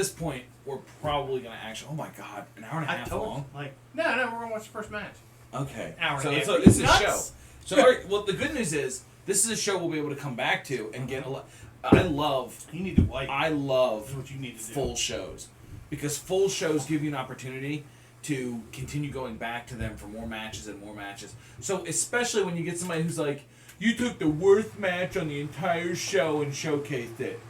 this point, we're probably going to actually... Oh, my God. An hour and a half long? No, we're going to watch the first match. Okay. Hour so and a half. it's a show. So, all right, well, the good news is, this is a show we'll be able to come back to and get a lot... I love You need to wipe. I love That's what you need to do. full shows. Because full shows give you an opportunity to continue going back to them for more matches and more matches. So, especially when you get somebody who's like, you took the worst match on the entire show and showcased it.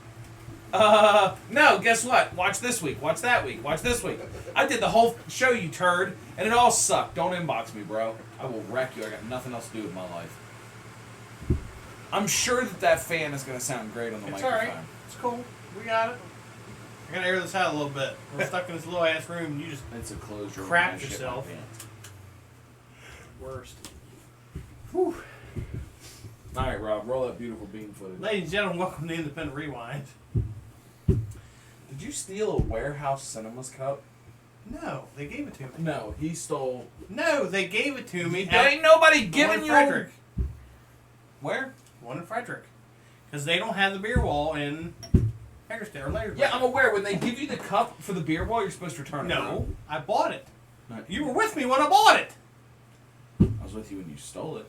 No, guess what? Watch this week, watch that week, watch this week. I did the whole show, you turd, and it all sucked. Don't inbox me, bro. I will wreck you. I got nothing else to do with my life. I'm sure that fan is going to sound great on the microphone. It's alright. It's cool. We got it. I gotta air this out a little bit. We're stuck in this little ass room and you just It's a closed room. crap and I shit yourself. my pants. Worst. Whew. All right, Rob, roll that beautiful bean footage. Ladies and gentlemen, welcome to Independent Rewind. Did you steal a Warehouse Cinemas cup? No, they gave it to me. No, he stole. No, they gave it to me. There ain't nobody One giving in you. Frederick. Where? One in Frederick. Because they don't have the beer wall in Hagerstown or Later. Yeah, I'm aware. When they give you the cup for the beer wall, you're supposed to return it. No, I bought it. Right? You were with me when I bought it. I was with you when you stole it.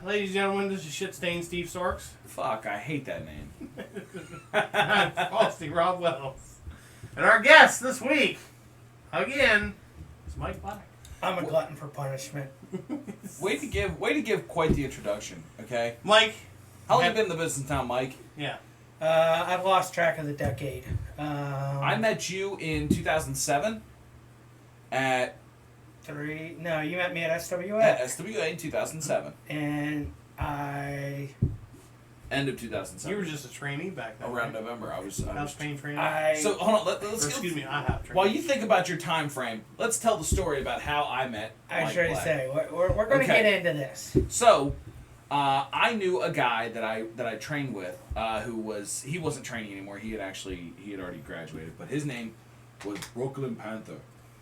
Ladies and gentlemen, this is Shit-Stained Steve Sarks. Fuck, I hate that name. I'm Frosty Rob Wells. And our guest this week, again, is Mike Black. I'm a glutton for punishment. Way to give quite the introduction. Okay. Mike. How long have you been in the business now, Mike? Yeah. I've lost track of the decade. I met you in 2007 at No, you met me at SWA. At SWA in 2007. And I... End of 2007. You were just a trainee back then. Around November, I was pain trainee. So hold on, let's excuse me, I have trainee. While you think about your time frame, let's tell the story about how I met I was Mike ready to Black. say, we're going to get into this. So, I knew a guy that I trained with he wasn't training anymore. He had already graduated, but his name was Brooklyn Panther.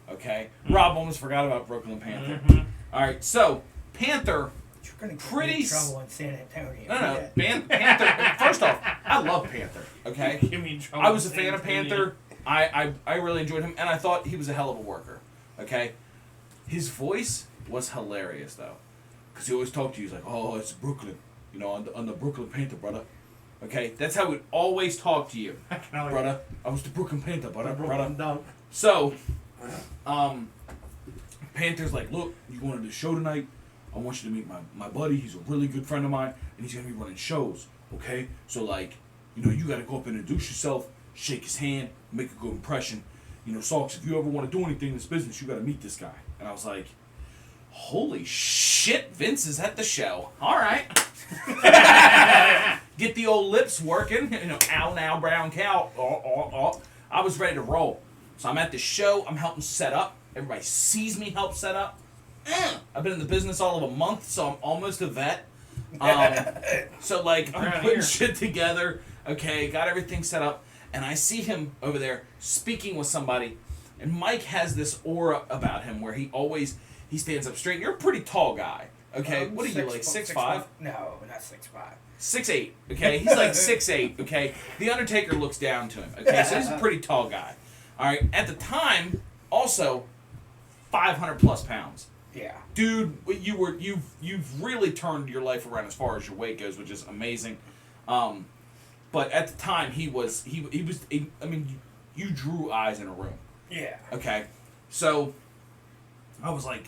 Okay, Rob almost forgot about Brooklyn Panther. Mm-hmm. All right, so Panther. You're going to get me in trouble in San Antonio. No, Panther. First off, I love Panther. Okay, Give me trouble I was a in fan San of Antonio. Panther. I really enjoyed him, and I thought he was a hell of a worker. Okay, his voice was hilarious though, because he always talked to you. He's like, "Oh, it's Brooklyn, on the Brooklyn Panther, brother." Okay, that's how he would always talk to you, brother. I was the Brooklyn Panther, brother. Dunk. So, Panther's like, "Look, you going to the show tonight? I want you to meet my buddy. He's a really good friend of mine, and he's going to be running shows, okay? So, like, you got to go up and introduce yourself, shake his hand, make a good impression. Salks, if you ever want to do anything in this business, you got to meet this guy." And I was like, holy shit, Vince is at the show. All right. Get the old lips working. Ow, now, brown cow. Oh. I was ready to roll. So I'm at the show. I'm helping set up. Everybody sees me help set up. I've been in the business all of a month, so I'm almost a vet. So, like, I'm putting shit together. Okay, got everything set up. And I see him over there speaking with somebody. And Mike has this aura about him where he stands up straight. You're a pretty tall guy. Okay, what are you, like 6'5"? No, not 6'5". 6'8", okay? He's like 6'8", okay? The Undertaker looks down to him, okay? So he's a pretty tall guy. All right, at the time, also, 500 plus pounds. Yeah. Dude, you've really turned your life around as far as your weight goes, which is amazing. But at the time, he was, I mean, you drew eyes in a room. Yeah. Okay? So, I was like,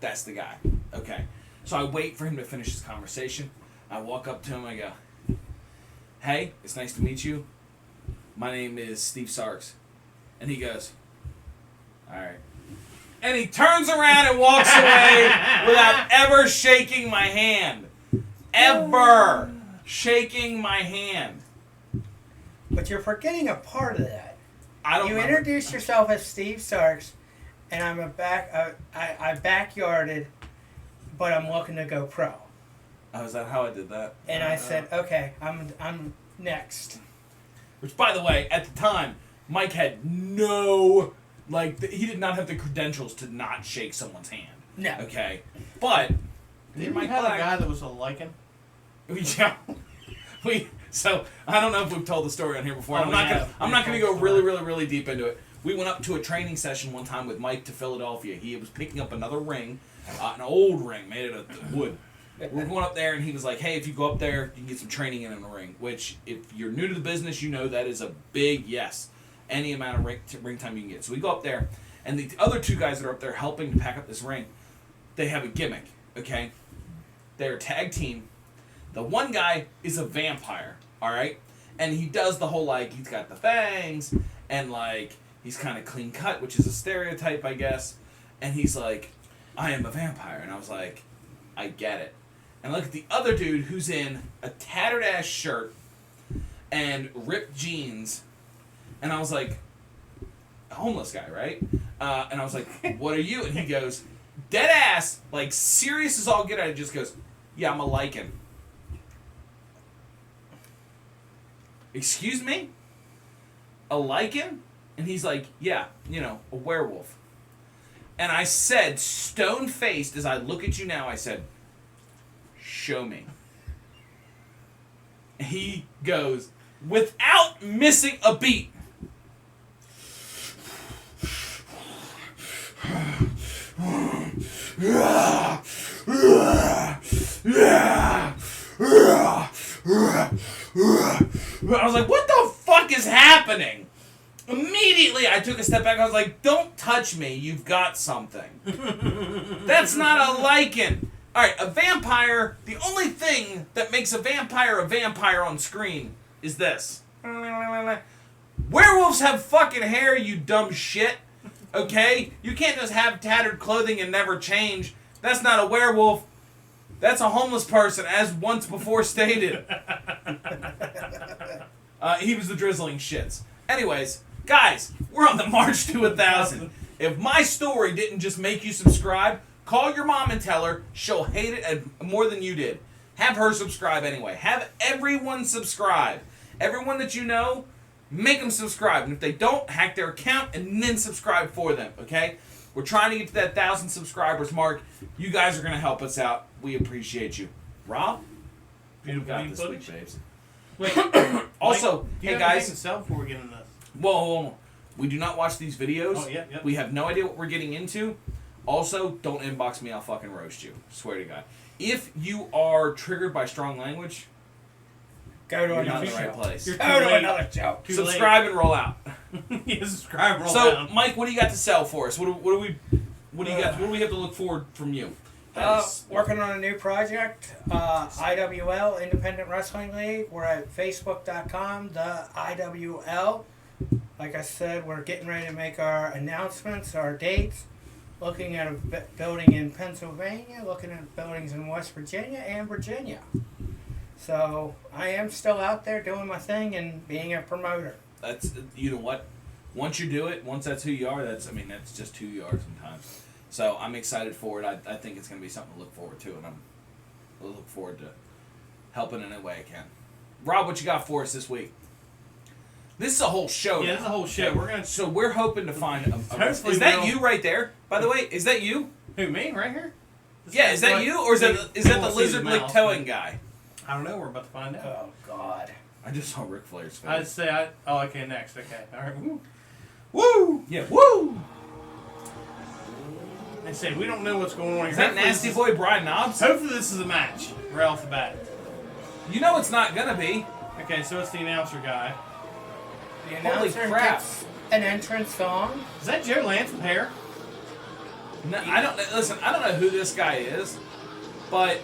that's the guy. Okay. So I wait for him to finish his conversation. I walk up to him, I go, "Hey, it's nice to meet you. My name is Steve Sarks." And he goes, "All right." And he turns around and walks away without ever shaking my hand. Ever shaking my hand. But you're forgetting a part of that. I don't You remember. introduced yourself as Steve Sarks, and I backyarded, but I'm looking to go pro. Oh, is that how I did that? And I said, okay, I'm next. Which, by the way, at the time, Mike had no, he did not have the credentials to not shake someone's hand. No. Okay? But, Didn't Mike we have Black, a guy that was a lichen? we So I don't know if we've told the story on here before. Oh, I'm not gonna go really deep into it. We went up to a training session one time with Mike to Philadelphia. He was picking up another ring, an old ring made out of wood. We were going up there, and he was like, "Hey, if you go up there, you can get some training in the ring." Which, if you're new to the business, you know that is a big yes. Any amount of ring time you can get. So we go up there, and the other two guys that are up there helping to pack up this ring, they have a gimmick. Okay, they're a tag team. The one guy is a vampire. All right, and he does the whole like he's got the fangs and like. He's kind of clean cut, which is a stereotype, I guess. And he's like, I am a vampire. And I was like, I get it. And look at the other dude who's in a tattered ass shirt and ripped jeans. And I was like, a homeless guy, right? And I was like, what are you? And he goes, dead ass, like serious as all get out. He just goes, yeah, I'm a lichen. Excuse me? A lichen? And he's like, yeah, a werewolf. And I said, stone-faced, as I look at you now, I said, show me. He goes, without missing a beat. I was like, what the fuck is happening? Immediately, I took a step back. I was like, don't touch me. You've got something. That's not a lichen. All right, a vampire, the only thing that makes a vampire on screen is this. Werewolves have fucking hair, you dumb shit. Okay? You can't just have tattered clothing and never change. That's not a werewolf. That's a homeless person, as once before stated. He was the drizzling shits. Anyways, guys, we're on the march to 1,000. If my story didn't just make you subscribe, call your mom and tell her she'll hate it more than you did. Have her subscribe anyway. Have everyone subscribe. Everyone that you know, make them subscribe. And if they don't, hack their account and then subscribe for them, okay? We're trying to get to that 1,000 subscribers mark. You guys are going to help us out. We appreciate you. Rob? What got this week, babes? Wait. Also, Mike, hey guys. to sell before we get into this? Whoa. We do not watch these videos. Oh, yep. We have no idea what we're getting into. Also, don't inbox me. I'll fucking roast you. Swear to God. If you are triggered by strong language, go to you're not another in the right show. place. Go to another show. Subscribe and roll out. Yeah, subscribe and roll So, out. Mike, what do you got to sell for us? What do we got? What do we have to look forward from you? Working on a new project, IWL, Independent Wrestling League. We're at facebook.com, the IWL. Like I said, we're getting ready to make our announcements, our dates. Looking at a building in Pennsylvania, looking at buildings in West Virginia and Virginia. So I am still out there doing my thing and being a promoter. That's, you know what? Once you do it, once that's who you are, that's just who you are sometimes. So I'm excited for it. I think it's going to be something to look forward to, and I look forward to helping in any way I can. Rob, what you got for us this week? This is a whole show. Yeah, this is a whole show. So we're hoping to find a Hopefully is that we'll- you right there? By the way, is that you? Who, me? Right here? Yeah, is that you, or is that the lizard lick towing guy? I don't know. We're about to find out. Oh, God. I just saw Ric Flair's face. I'd say okay, next. Okay. All right. Woo. Woo! Yeah, woo! They say we don't know what's going on here. Is that Hopefully Nasty Boy Brian Knobs? Hopefully this is a match right off the bat. You know it's not gonna be. Okay, so it's the announcer guy. The Holy announcer crap. gets an entrance song. Is that Joe Lance with hair? No, I don't know who this guy is, but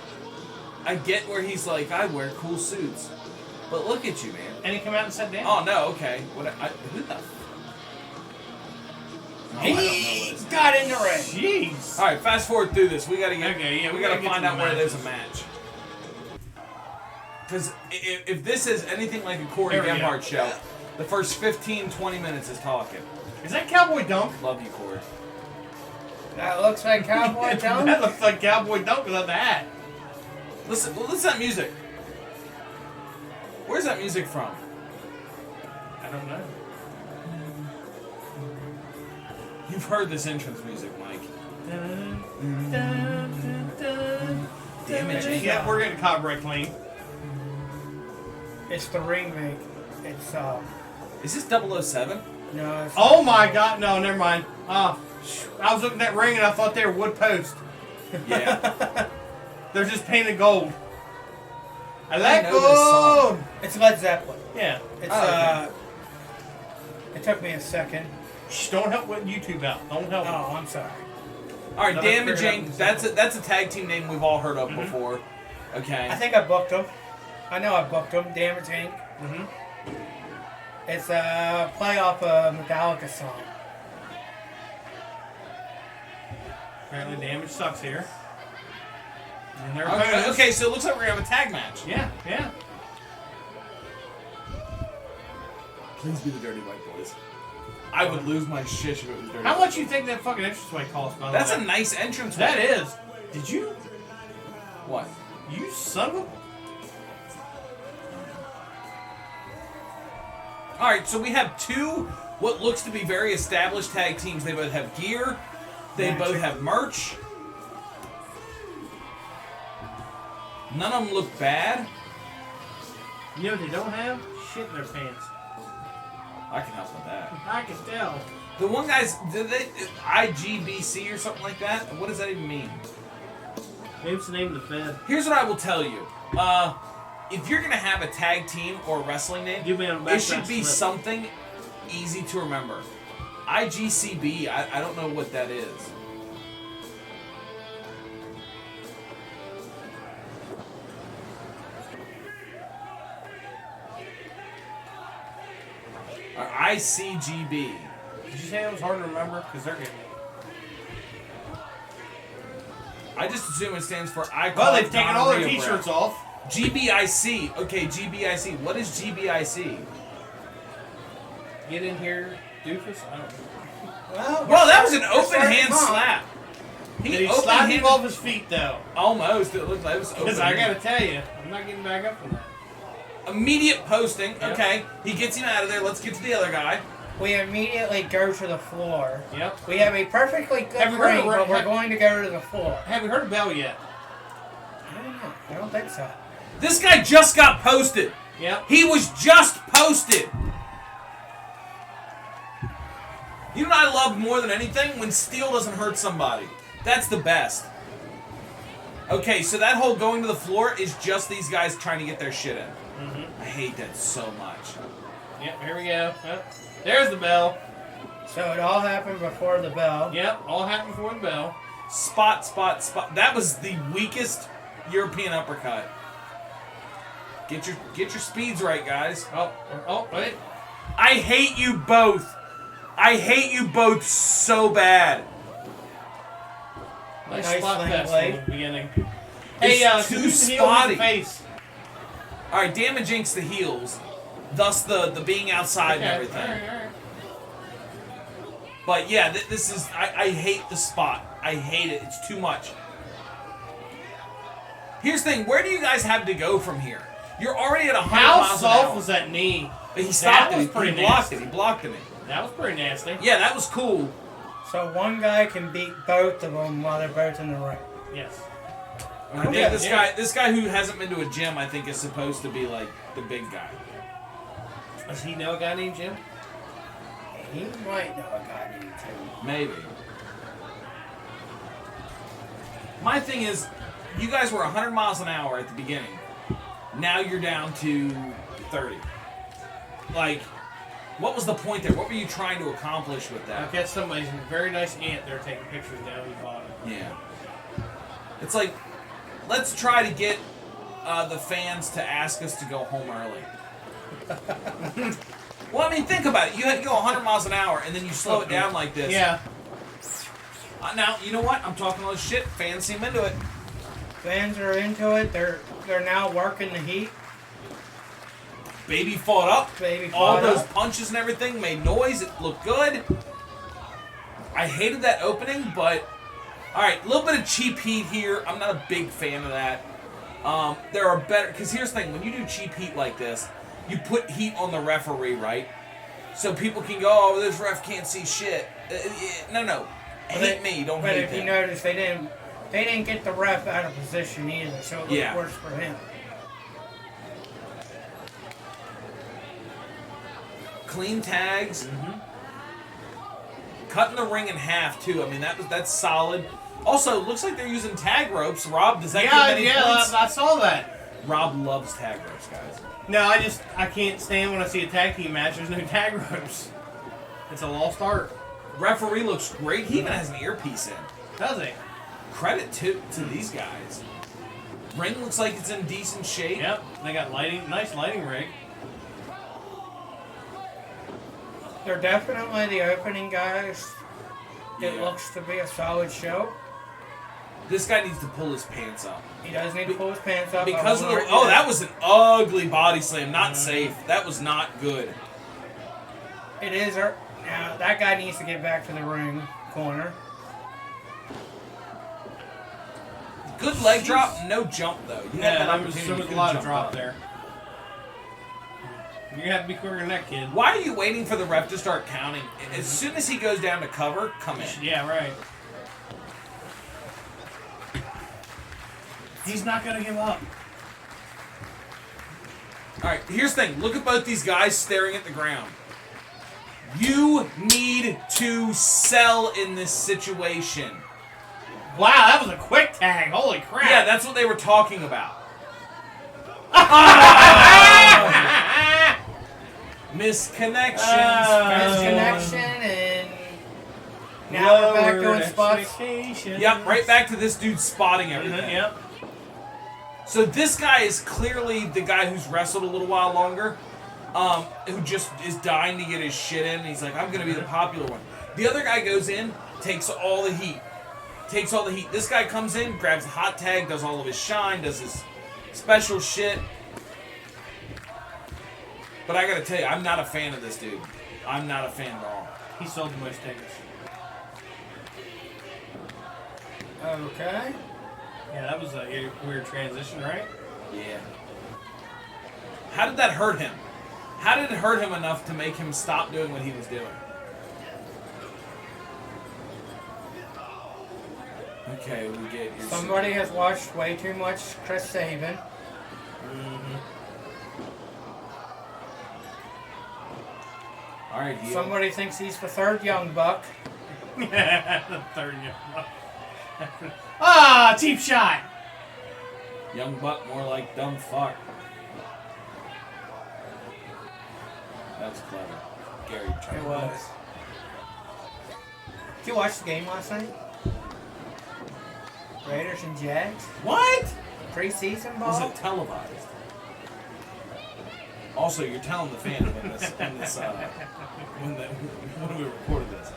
I get where he's like, I wear cool suits. But look at you, man. And he come out and sat down. Oh no, okay. Who the? Oh, I don't know what He his got in the ring. Jeez. All right, fast forward through this. We gotta get. Okay, yeah, we we gotta gotta get find to out the where there's a matches. match. Because if this is anything like a Corey There we go. Gebhardt show, the first 15, 20 minutes is talking. Is that Cowboy Dunk? Love you, Corey. That looks like Cowboy That Dunk. looks like Cowboy Dunk without the hat. Listen to that music. Where's that music from? I don't know. You've heard this entrance music, Mike. Damage. Yeah, we're getting copyright clean. It's the remake. It's Is this 007? no. It's Oh my God! No, never mind. I was looking at that ring and I thought they were wood posts. Yeah. They're just painted gold. I like know this song. gold. It's Led Zeppelin. Yeah. It's Oh, okay. It took me a second. Shh, don't help with YouTube out. Don't help. Oh, I'm sorry. All right, Another Damage figure out Inc. in That's a tag team name we've all heard of before. Okay. I think I booked them. I know I booked them. Damage Inc. Mm-hmm. It's a play off a Metallica song. Apparently, Damage sucks here. And they're Okay, opposed. okay, so it looks like we're gonna have a tag match. Yeah, yeah. Please be the Dirty White Boys. I would lose my shish if it was Dirty. How White much you think that fucking entranceway costs? By the That's way? a nice entrance. That is. Did you? What? You son of a. All right, so we have two what looks to be very established tag teams. They both have gear. They Yeah, both sure. have merch. None of them look bad. You know what they don't have? Shit in their pants. I can help with that. I can tell. The one guy's did they IGBC or something like that? What does that even mean? Maybe it's the name of the Fed. Here's what I will tell you. If you're gonna have a tag team or a wrestling name, Give me a it should backslash be slip. something easy to remember. IGCB, I don't know what that is. Or ICGB. Did you say it was hard to remember? Because they're getting it. I just assume it stands for I. Well, they've taken all their Gonorrhea t-shirts Breath. off. GBIC. Okay, GBIC. What is GBIC? Get in here, doofus. I don't know. Well, that was an we're open starting hand off. slap. Did he open slap him handed- off his feet, though? Almost. It looked like it was open. Because I hand. gotta tell you, I'm not getting back up from that. Immediate posting. Yep. Okay, he gets him out of there. Let's get to the other guy. We immediately go to the floor. Yep. We have a perfectly good Have you heard ring, of- but we're going to go to the floor. Have you heard of Bell yet? I don't know. I don't think so. This guy just got posted. Yep. He was just posted. You know what I love more than anything? When steel doesn't hurt somebody. That's the best. Okay, so that whole going to the floor is just these guys trying to get their shit in. Mm-hmm. I hate that so much. Yep, here we go. Yep. There's the bell. So it all happened before the bell. Yep, all happened before the bell. Spot, spot, spot. That was the weakest European uppercut. Get your speeds right, guys. Oh, wait. I hate you both. I hate you both so bad. Nice Nice spot sling fest blade. in the beginning. It's Hey, too who's the heel, who's spotty. the face? All right, Damage Inc.'s the heels, thus the being outside and everything. All right. But yeah, this is I hate the spot. I hate it. It's too much. Here's the thing: where do you guys have to go from here? You're already at 100 How miles an soft hour. was that knee? He stopped That it. was pretty He blocked nasty. it. He blocked it. That was pretty nasty. Yeah, that was cool. So one guy can beat both of them while they're both in the ring. Yes. And I think Yeah, this guy who hasn't been to a gym, I think, is supposed to be like the big guy. Does he know a guy named Jim? He might know a guy named Tim. Maybe. My thing is, you guys were 100 miles an hour at the beginning. Now you're down to 30. Like, what was the point there? What were you trying to accomplish with that? I've got somebody's very nice aunt there taking pictures down the bottom. Yeah. It's like, let's try to get the fans to ask us to go home early. Well, I mean, think about it. You had to go 100 miles an hour, and then you slow it down like this. Yeah. Now, you know what? I'm talking all this shit. Fans seem into it. Fans are into it. They're now working the heat. Baby fought up. Baby All fought those up. punches and everything made noise. It looked good. I hated that opening, but all right, a little bit of cheap heat here. I'm not a big fan of that. There are better, because here's the thing: when you do cheap heat like this, you put heat on the referee, right? So people can go, "Oh, this ref can't see shit." No. Hate me, don't But hate if you them. notice, they didn't get the ref out of position either, so it looked Yeah. worse for him. Clean tags. Mm-hmm. Cutting the ring in half too. I mean that's solid. Also, looks like they're using tag ropes. Rob, does that give any points? I saw that. Rob loves tag ropes, guys. No, I can't stand when I see a tag team match. There's no tag ropes. It's a lost art. Referee looks great. He even has an earpiece in. Does he? Credit to these guys. Ring looks like it's in decent shape. Yep. They got nice lighting rig. They're definitely the opening guys. It Yeah. looks to be a solid show. This guy needs to pull his pants up. He does need to pull his pants up. Because of the that was an ugly body slam, not safe. That was not good. It is. Now that guy needs to get back to the ring corner. Good leg drop, no jump though. You had that there opportunity. was you a lot could've of drop jumped up. there. You're gonna have to be quicker than that, kid. Why are you waiting for the ref to start counting? As soon as he goes down to cover, come in. Yeah, right. He's not gonna give up. Alright, here's the thing. Look at both these guys staring at the ground. You need to sell in this situation. Wow, that was a quick tag. Holy crap. Yeah, that's what they were talking about. Misconnections. Misconnection and now we're back doing spots. Yep, right back to this dude spotting everything. Yep. So this guy is clearly the guy who's wrestled a little while longer, who just is dying to get his shit in. And he's like, I'm going to be the popular one. The other guy goes in, takes all the heat. This guy comes in, grabs the hot tag, does all of his shine, does his special shit. But I got to tell you, I'm not a fan of this dude. I'm not a fan at all. He sold the most tickets. Okay. Yeah, that was a weird transition, right? Yeah. How did that hurt him? How did it hurt him enough to make him stop doing what he was doing? Okay, we get your Somebody has watched way too much Chris Sabin. All right, heel. Somebody thinks he's the third Young Buck. The third Ah, cheap shot. Young Buck, more like dumb fuck. That's clever. Gary tried It to was. Did you watch the game last night? Raiders and Jags? What? Preseason Was ball? it televised? Also, you're telling the fan when we recorded this.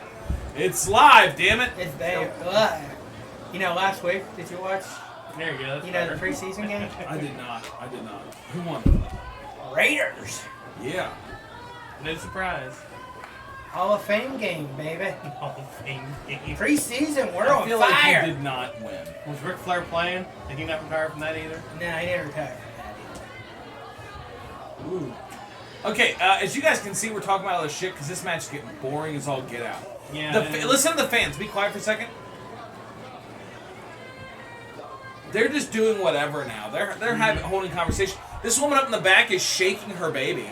It's live, damn it! It's there. Ugh. You know, last week, did you watch, There you go. you know, the preseason game? I did not. Who won? Raiders. Yeah. No surprise. Hall of Fame game, baby. Hall of Fame game. Preseason, we're I on feel like fire. he did not win. Was Ric Flair playing? Did he not retire from that either? Nah, he never retired. Ooh. Okay, as you guys can see, we're talking about all this shit because this match is getting boring as all get out. Yeah. Listen to the fans. Be quiet for a second. They're just doing whatever now. They're holding conversation. This woman up in the back is shaking her baby.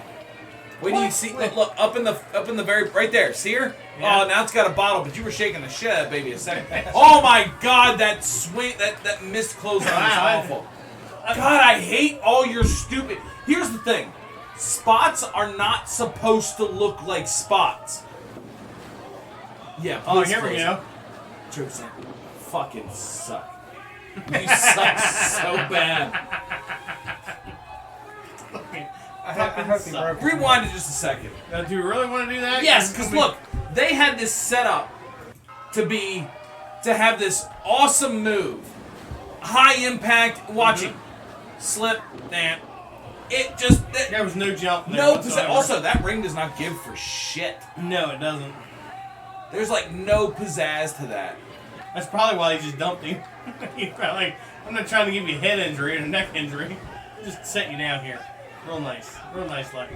Wait till you see. Look up in the very right there. See her? Yeah. Oh, now it's got a bottle, but you were shaking the shit out of that baby a second. Oh my God, that swing, that missed clothesline was awful. God, I hate all your stupid. Here's the thing. Spots are not supposed to look like spots. Yeah. Oh, please here we close go. it. Joe Sam, fucking suck. You suck so bad. I hope he broke his Rewind it just a second. Do you really want to do that? Yes, because look, they had this set up to have this awesome move, high impact. Watching, slip, damn. It just There was no jump there. no. whatsoever. Also, that ring does not give for shit. No, it doesn't. There's like no pizzazz to that. That's probably why he just dumped him. He's probably like, I'm not trying to give you a head injury or a neck injury. Just set you down here. Real nice like.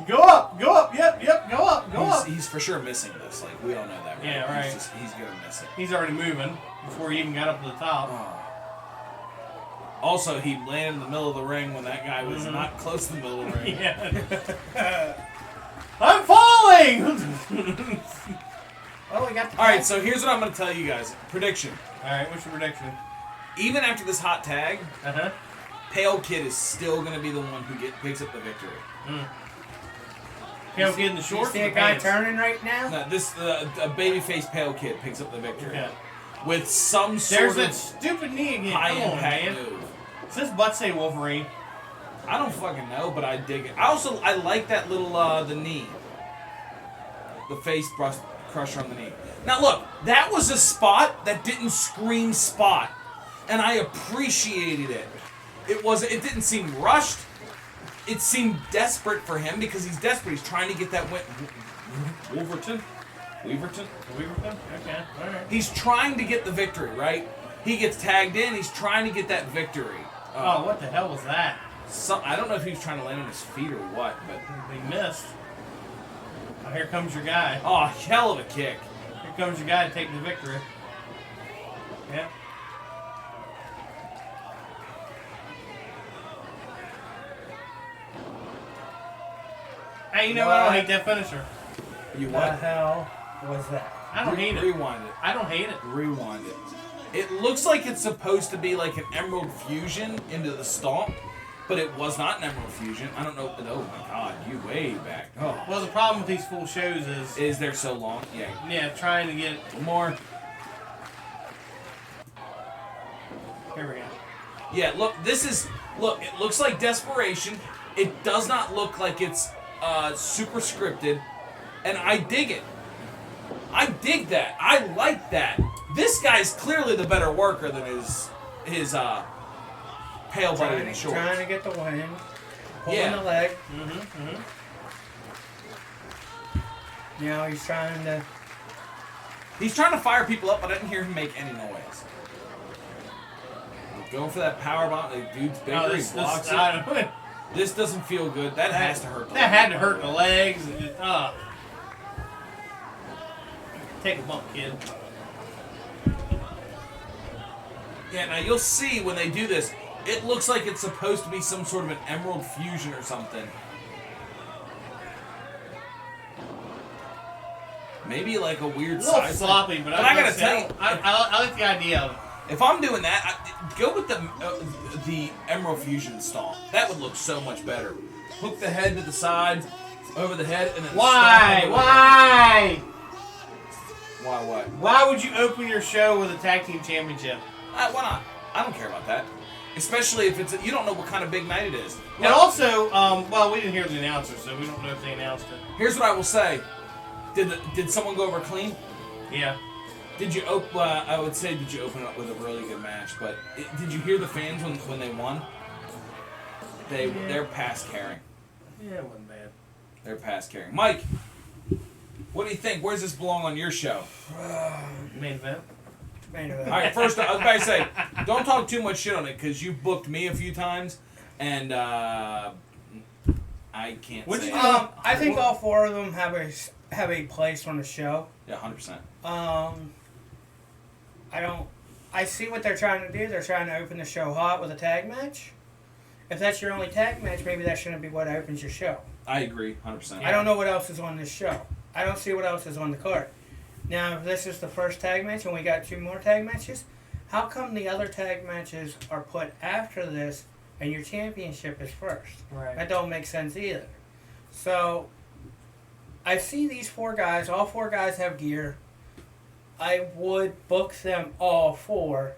Go up, yep, go up. He's for sure missing this. Like we all know that. Right? Yeah, right. He's gonna miss it. He's already moving before he even got up to the top. Oh. Also, he landed in the middle of the ring when that guy was not close to the middle of the ring. Yeah. I'm falling! Oh, we got the All right, so here's what I'm going to tell you guys. Prediction. Alright, what's your prediction? Even after this hot tag, Uh-huh. Pale Kid is still going to be the one who picks up the victory. Pale Kid in the You shorts see or a the guy pants? turning right now? No, a babyface Pale Kid picks up the victory. Okay. With some sort There's that of stupid knee again. high Come on, impact man. move. Does this butt say Wolverine? I don't fucking know, but I dig it. I like that little the knee, the face crusher on the knee. Now look, that was a spot that didn't scream spot, and I appreciated it. It didn't seem rushed. It seemed desperate for him because he's desperate. He's trying to get that win. Weaverton. Weaverton? Okay, alright. He's trying to get the victory, right? He gets tagged in. He's trying to get that victory. Oh, what the hell was that? I don't know if he was trying to land on his feet or what, but They missed. Oh, here comes your guy. oh, hell of a kick. Here comes your guy to take the victory. Yeah. Hey, you know what? I don't hate that finisher. You The what? hell was that? I don't hate it. Rewind it. I don't hate it. Rewind it. It looks like it's supposed to be like an Emerald Fusion into the stomp, but it was not an Emerald Fusion. I don't know. Oh my god, you way back. Oh. Well, the problem with these full shows is Is there so long? Yeah. trying to get. One more. Here we go. Yeah, look, look, it looks like desperation. It does not look like it's super scripted, and I dig it. I dig that. I like that. This guy's clearly the better worker than his pale buddy in the shorts. Trying to get the win. Pulling Yeah. the leg. Mm-hmm. Now he's trying to. He's trying to fire people up, but I didn't hear him make any noise. Going for that power bomb. The dude's bigger. Oh, He blocks it. This doesn't feel good. That has to hurt. The That had to hurt the legs. Take a bump, kid. Yeah, now you'll see when they do this, it looks like it's supposed to be some sort of an Emerald Fusion or something. Maybe like a weird A little side sloppy, but I gotta tell you, I like the idea of it. if I'm doing that, go with the Emerald Fusion stomp. That would look so much better. Hook the head to the side, over the head, and then Why? stomp over Why? the- Why what? Why would you open your show with a tag team championship? Why not? I don't care about that. Especially if you don't know what kind of big night it is. And also, well, we didn't hear the announcer, so we don't know if they announced it. Here's what I will say. Did someone go over clean? Yeah. Did you open? I would say did you open up with a really good match? But did you hear the fans when they won? They're past caring. Yeah, it wasn't bad. They're past caring. Mike, what do you think? Where's this belong on your show? Main event. Main event. All right, first I was about to say, don't talk too much shit on it because you've booked me a few times, and I can't What'd say. you do? I think all four of them have a place on the show. Yeah, 100%. I see what they're trying to do. They're trying to open the show hot with a tag match. If that's your only tag match, maybe that shouldn't be what opens your show. I agree, 100%. I don't know what else is on this show. I don't see what else is on the card. Now, if this is the first tag match and we got 2 more tag matches, how come the other tag matches are put after this and your championship is first? Right. That don't make sense either. So, I see these 4 guys. All 4 guys have gear. I would book them all 4.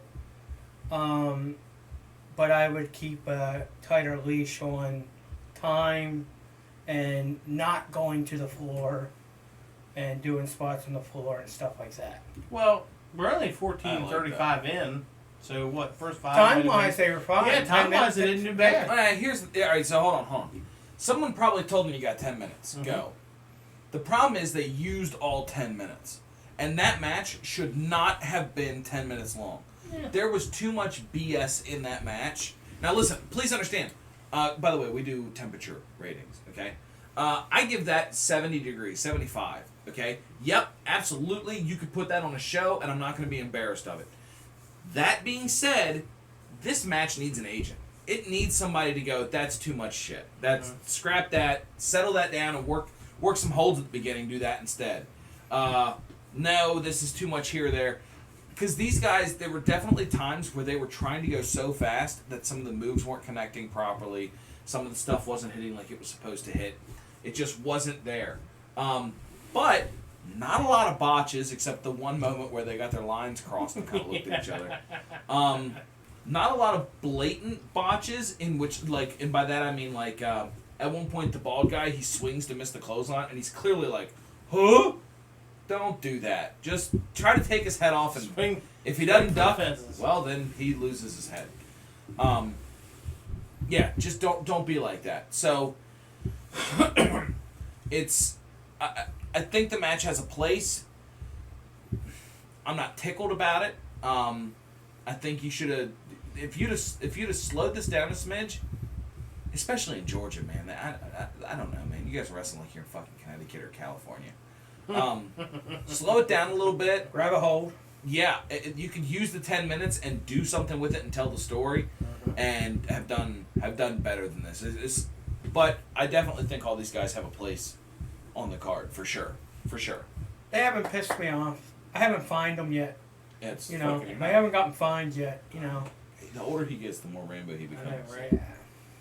But I would keep a tighter leash on time and not going to the floor and doing spots on the floor and stuff like that. Well, we're only I 14:35 in, so what? First 5. Time-wise, they were fine. Yeah, 10 time-wise, minutes, they didn't do bad. All right, so hold on. Someone probably told me you got 10 minutes. Mhm. Go. The problem is they used all 10 minutes. And that match should not have been 10 minutes long. Yeah. There was too much BS in that match. Now listen, please understand. By the way, we do temperature ratings, okay? I give that 70 degrees, 75, okay? Yep, absolutely, you could put that on a show, and I'm not going to be embarrassed of it. That being said, this match needs an agent. It needs somebody to go, that's too much shit. Scrap that, settle that down, and work work some holds at the beginning, do that instead. No, this is too much here or there. Because these guys, there were definitely times where they were trying to go so fast that some of the moves weren't connecting properly. Some of the stuff wasn't hitting like it was supposed to hit. It just wasn't there. But not a lot of botches, except the one moment where they got their lines crossed and kind of looked at each other. Not a lot of blatant botches in which, like, and by that I mean, like, at one point the bald guy, he swings to miss the clothesline, and he's clearly like, huh? Don't do that. Just try to take his head off, and Swing. if he doesn't duck, Fences. well, then he loses his head. Yeah, just don't be like that. So, it's, I think the match has a place. I'm not tickled about it. I think you should have, if you'd have slowed this down a smidge, especially in Georgia, man. I don't know, man. You guys are wrestling like you're in fucking Connecticut or California. Slow it down a little bit. Grab a hold. Yeah, you could use the 10 minutes and do something with it and tell the story, and have done better than this. But I definitely think all these guys have a place on the card for sure. They haven't pissed me off. I haven't fined them yet. It's You know, fucking- they haven't gotten fined yet. You know. The older he gets, the more rainbow he becomes. I know, right? Yeah.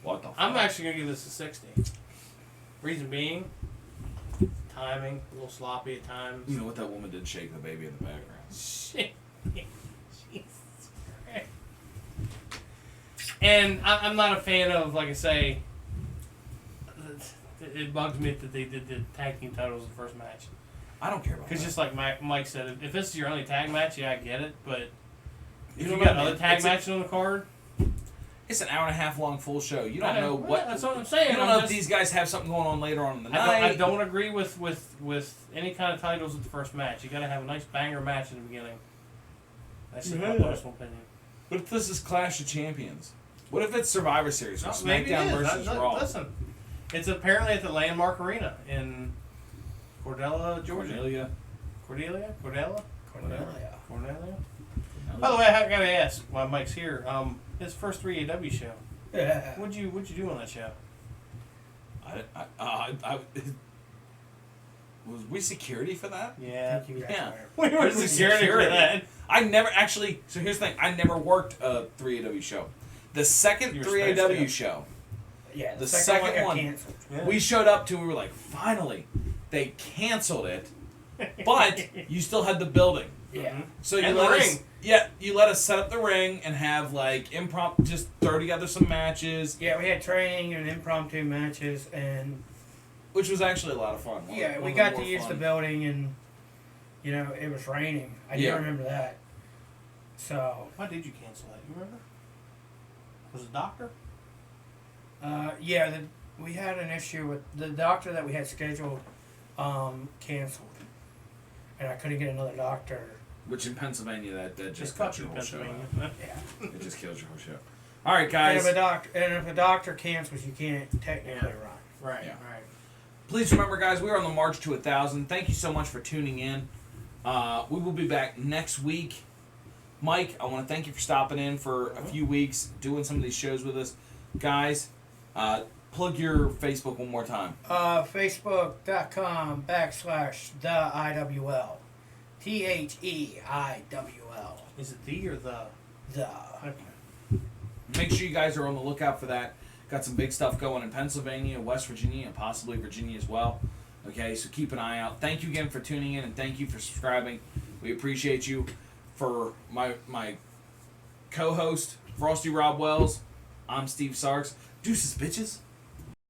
What the fuck? I'm actually gonna give this a 60. Reason being, timing, a little sloppy at times. You know what that woman did? Shake the baby in the background. Shit. Jesus Christ. And I'm not a fan of, like I say, it bugs me that they did the tag team titles in the first match. I don't care about that. Because just like Mike said, if this is your only tag match, yeah, I get it. But if know you what, got man? other tag It's matches on the card, It's an hour and a half long full show. You don't I know what. That's what I'm saying. You don't I'm know if just- these guys have something going on later on in the I night. don't agree with any kind of titles at the first match. You got to have a nice banger match in the beginning. That's just my Yeah. personal opinion. What if this is Clash of Champions? What if it's Survivor Series or No, maybe it SmackDown is. versus Raw? Listen, it's apparently at the Landmark Arena in Cordella, Georgia. Cordelia? Cordelia? Cornelia. Cornelia? By the way, I gotta ask while Mike's here. His first 3 AW show. Yeah. What'd you do on that show? Was we security for that? Yeah. Thank you, Yeah. We were Where's the security for that. I never actually. So here's the thing. I never worked a 3AW show. The second You were 3AW supposed to. show, Yeah. The second second one- got canceled. Yeah. we showed up to. We were like, finally, they canceled it, but you still had the building. Yeah. So you And the let us, ring. yeah, you let us set up the ring and have like impromptu, just throw together some matches, Yeah, we had training and impromptu matches, and which was actually a lot of fun. yeah, One we of got the to more use fun. the building, and you know it was raining. I do Yeah. remember that. So Why did you cancel that? You remember? Was it a doctor? yeah, we had an issue with the doctor that we had scheduled canceled, and I couldn't get another doctor. Which in Pennsylvania, that just Fuck cut you, your whole show. Pennsylvania. Yeah. It just kills your whole show. All right, And guys. if a doctor cancels, you can't technically Yeah. run. Right. Yeah. Right. Please remember, guys, we are on the march to 1,000. Thank you so much for tuning in. We will be back next week. Mike, I want to thank you for stopping in for a few weeks, doing some of these shows with us. Guys, plug your Facebook one more time. Facebook.com/the IWL. THEIWL. Is it the or the? The. Okay. Make sure you guys are on the lookout for that. Got some big stuff going in Pennsylvania, West Virginia, and possibly Virginia as well. Okay, so keep an eye out. Thank you again for tuning in, and thank you for subscribing. We appreciate you. For my co-host, Frosty Rob Wells, I'm Steve Sarks. Deuces, bitches.